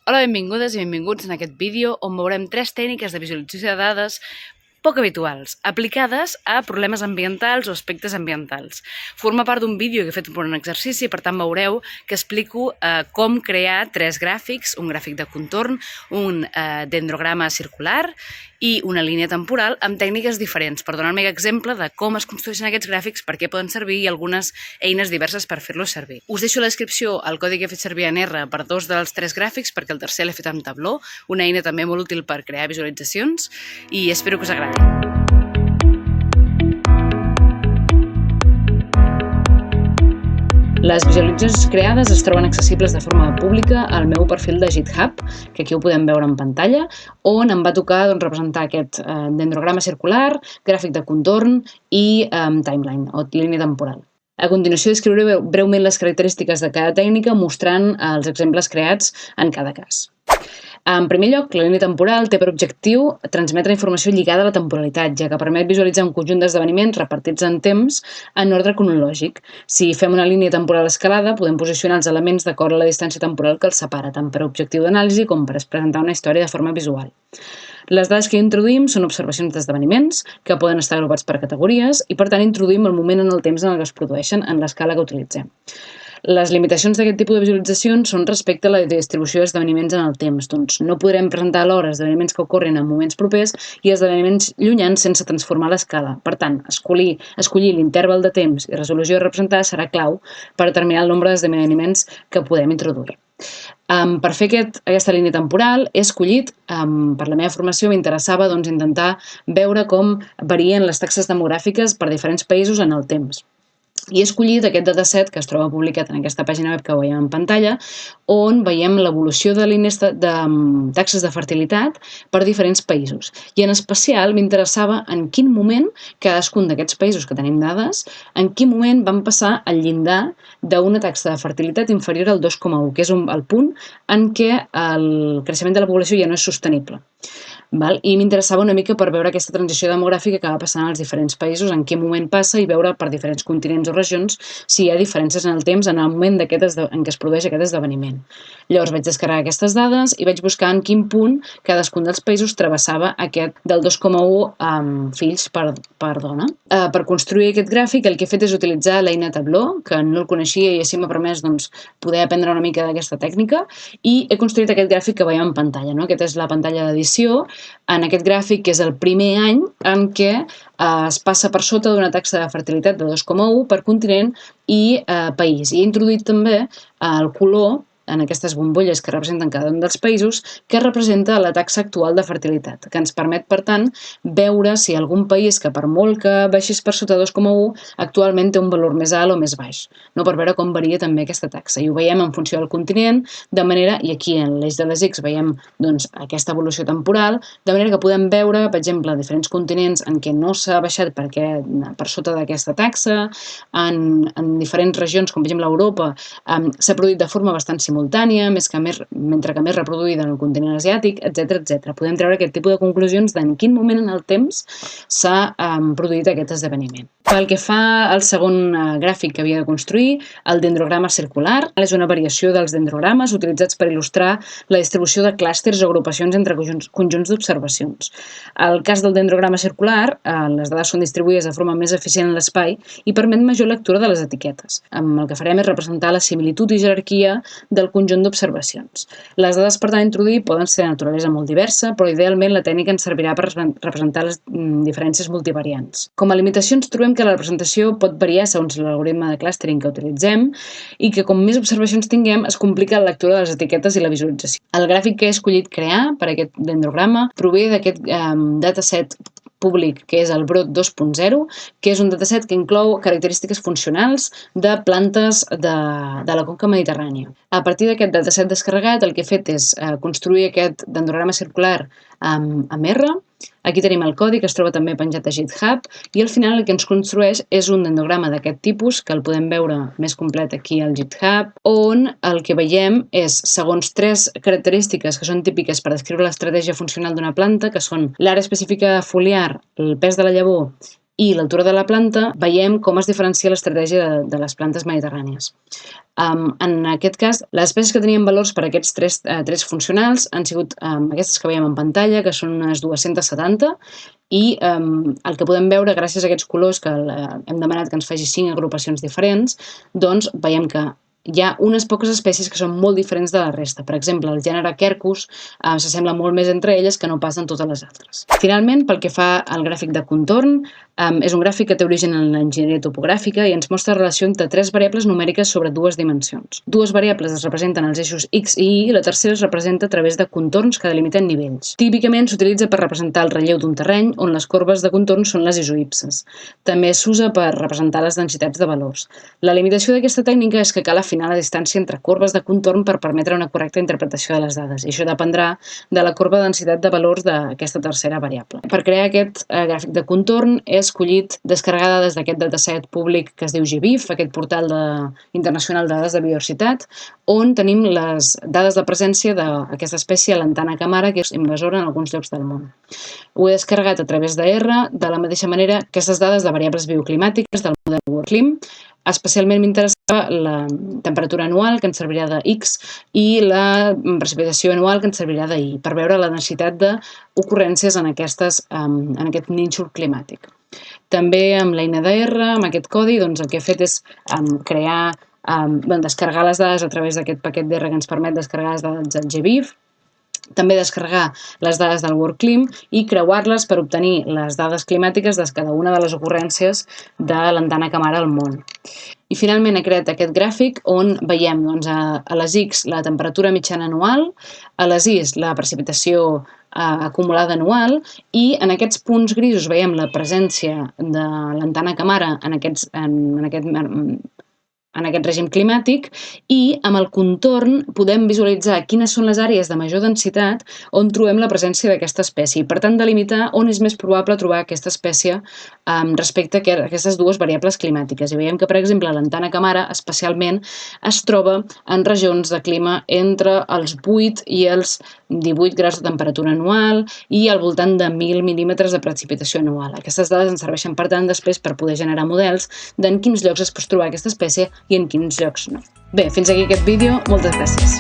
Hola, benvingudes i benvinguts en aquest vídeo on veurem 3 tècniques de visualització de dades poc habituals, aplicades a problemes ambientals o aspectes ambientals. Forma part d'un vídeo que he fet per un exercici, per tant veureu que explico com crear 3 gràfics, un gràfic de contorn, un dendrograma circular i una línia temporal amb tècniques diferents, per donar un mega exemple de com es construeixen aquests gràfics, per què poden servir i algunes eines diverses per fer-los servir. Us deixo a la descripció el codi que he fet servir en R per 2 dels 3 gràfics, perquè el tercer l'he fet amb Tableau, una eina també molt útil per crear visualitzacions, i espero que us agradi. Les visualitzacions creades es troben accessibles de forma pública al meu perfil de GitHub, que aquí ho podem veure en pantalla, on em va tocar representar aquest dendrograma circular, gràfic de contorn i timeline, o línia temporal. A continuació descriuré breument les característiques de cada tècnica mostrant els exemples creats en cada cas. En primer lloc, la línia temporal té per objectiu transmetre informació lligada a la temporalitat, ja que permet visualitzar un conjunt d'esdeveniments repartits en temps en ordre cronològic. Si fem una línia temporal escalada, podem posicionar els elements d'acord a la distància temporal que els separa, tant per objectiu d'anàlisi com per presentar una història de forma visual. Les dades que introduïm són observacions d'esdeveniments, que poden estar agrupats per categories, i per tant introduïm el moment en el temps en el que es produeixen en l'escala que utilitzem. Les limitacions d'aquest tipus de visualitzacions són respecte a la distribució d'esdeveniments en el temps. Doncs no podrem presentar alhora esdeveniments que ocorren en moments propers i esdeveniments llunyans sense transformar l'escala. Per tant, escollir l'interval de temps i resolució representada serà clau per determinar el nombre d'esdeveniments que podem introduir. Per fer aquesta línia temporal he escollit, per la meva formació m'interessava intentar veure com varien les taxes demogràfiques per diferents països en el temps. I he escollit aquest dataset que es troba publicat en aquesta pàgina web que veiem en pantalla, on veiem l'evolució de línies de taxes de fertilitat per diferents països. I en especial m'interessava en quin moment cadascun d'aquests països que tenim dades, en quin moment van passar al llindar d'una taxa de fertilitat inferior al 2,1, que és el punt en què el creixement de la població ja no és sostenible. I m'interessava una mica per veure aquesta transició demogràfica que va passant als diferents països, en quin moment passa, i veure per diferents continents o regions si hi ha diferències en el temps en el moment en què es produeix aquest esdeveniment. Llavors vaig descarregar aquestes dades i vaig buscar en quin punt cadascun dels països travessava aquest del 2,1 fills per dona. Per construir aquest gràfic el que he fet és utilitzar l'eina Tableau, que no el coneixia i així m'ha permès poder aprendre una mica d'aquesta tècnica, i he construït aquest gràfic que veiem en pantalla. Aquesta és la pantalla d'edició. En aquest gràfic, que és el primer any en què es passa per sota d'una taxa de fertilitat de 2,1 per continent i país. I he introduït també el color en aquestes bombolles que representen cada un dels països, que representa la taxa actual de fertilitat, que ens permet, per tant, veure si algun país que per molt que baixés per sota de 2,1 actualment té un valor més alt o més baix, per veure com varia també aquesta taxa. I ho veiem en funció del continent, de manera, i aquí en l'eix de les X veiem aquesta evolució temporal, de manera que podem veure, per exemple, diferents continents en què no s'ha baixat per sota d'aquesta taxa, en diferents regions, com per exemple Europa, s'ha produït de forma bastant simultània, mentre que més reproduïda en el continent asiàtic, etc. Podem treure aquest tipus de conclusions d'en quin moment en el temps s'ha produït aquest esdeveniment. Pel que fa al segon gràfic que havia de construir, el dendrograma circular, és una variació dels dendrogrames utilitzats per il·lustrar la distribució de clústers o agrupacions entre conjunts d'observacions. En el cas del dendrograma circular, les dades són distribuïdes de forma més eficient en l'espai i permet major lectura de les etiquetes. El que farem és representar la similitud i jerarquia del conjunt d'observacions. Les dades per tant a introduir poden ser de naturalesa molt diversa, però idealment la tècnica ens servirà per representar les diferències multivariants. Com a limitacions trobem que la representació pot variar segons l'algoritme de clustering que utilitzem i que com més observacions tinguem es complica la lectura de les etiquetes i la visualització. El gràfic que he escollit crear per aquest dendrograma prové d'aquest dataset públic, que és el Broad 2.0, que és un dataset que inclou característiques funcionals de plantes de la conca mediterrània. A partir d'aquest dataset descarregat, el que he fet és construir aquest dendrograma circular amb R. Aquí tenim el codi, que es troba també penjat a GitHub, i al final el que ens construeix és un dendrograma d'aquest tipus, que el podem veure més complet aquí al GitHub, on el que veiem és, segons 3 característiques que són típiques per descriure l'estratègia funcional d'una planta, que són l'àrea específica foliar, el pes de la llavor i l'altura de la planta, veiem com es diferencia l'estratègia de les plantes mediterrànies. En aquest cas, les espècies que tenien valors per a aquests tres funcionals han sigut aquestes que veiem en pantalla, que són unes 270, i el que podem veure gràcies a aquests colors que hem demanat que ens faci 5 agrupacions diferents, doncs veiem que hi ha unes poques espècies que són molt diferents de la resta. Per exemple, el gènere Quercus s'assembla molt més entre elles que no pas en totes les altres. Finalment, pel que fa al gràfic de contorn, és un gràfic que té origen en l'enginyeria topogràfica i ens mostra la relació entre 3 variables numèriques sobre 2 dimensions. 2 variables es representen als eixos X i Y i la tercera es representa a través de contorns que delimiten nivells. Típicament s'utilitza per representar el relleu d'un terreny on les corbes de contorn són les isoipses. També s'usa per representar les densitats de valors. La limitació d'aquesta tècnica és que cal afinar la distància entre corbes de contorn per permetre una correcta interpretació de les dades, i això dependrà de la corba de densitat de valors d'aquesta tercera variable. Per crear aquest gràfic de contorn he escollit descarregar dades d'aquest dataset públic que es diu GBIF, aquest portal internacional de dades de biodiversitat, on tenim les dades de presència d'aquesta espècie a lantana camara, que és invasora en alguns llocs del món. Ho he descarregat a través de R, de la mateixa manera que aquestes dades de variables bioclimàtiques del model WorldClim. Especialment m'interessava la temperatura anual, que ens servirà de X, i la precipitació anual, que ens servirà de Y, per veure la densitat d'ocurrències en aquest nínxol climàtic. També amb l'eina de R, amb aquest codi, doncs el que he fet és descarregar les dades a través d'aquest paquet d'R que ens permet descarregar les dades del GBIF, també descarregar les dades del WorldClim i creuar-les per obtenir les dades climàtiques de cada una de les ocurrències de lantana camara al món. I finalment he creat aquest gràfic on veiem a les X la temperatura mitjana anual, a les Y la precipitació acumulada anual, i en aquests punts grisos veiem la presència de lantana camara en aquest règim climàtic, i amb el contorn podem visualitzar quines són les àrees de major densitat on trobem la presència d'aquesta espècie i, per tant, delimitar on és més probable trobar aquesta espècie respecte a aquestes dues variables climàtiques. I veiem que, per exemple, la lantana camara especialment es troba en regions de clima entre els 8 i els 18 graus de temperatura anual i al voltant de 1.000 mil·límetres de precipitació anual. Aquestes dades ens serveixen, per tant, després per poder generar models d'en quins llocs es pot trobar aquesta espècie i en quins llocs no. Bé, fins aquí aquest vídeo. Moltes gràcies.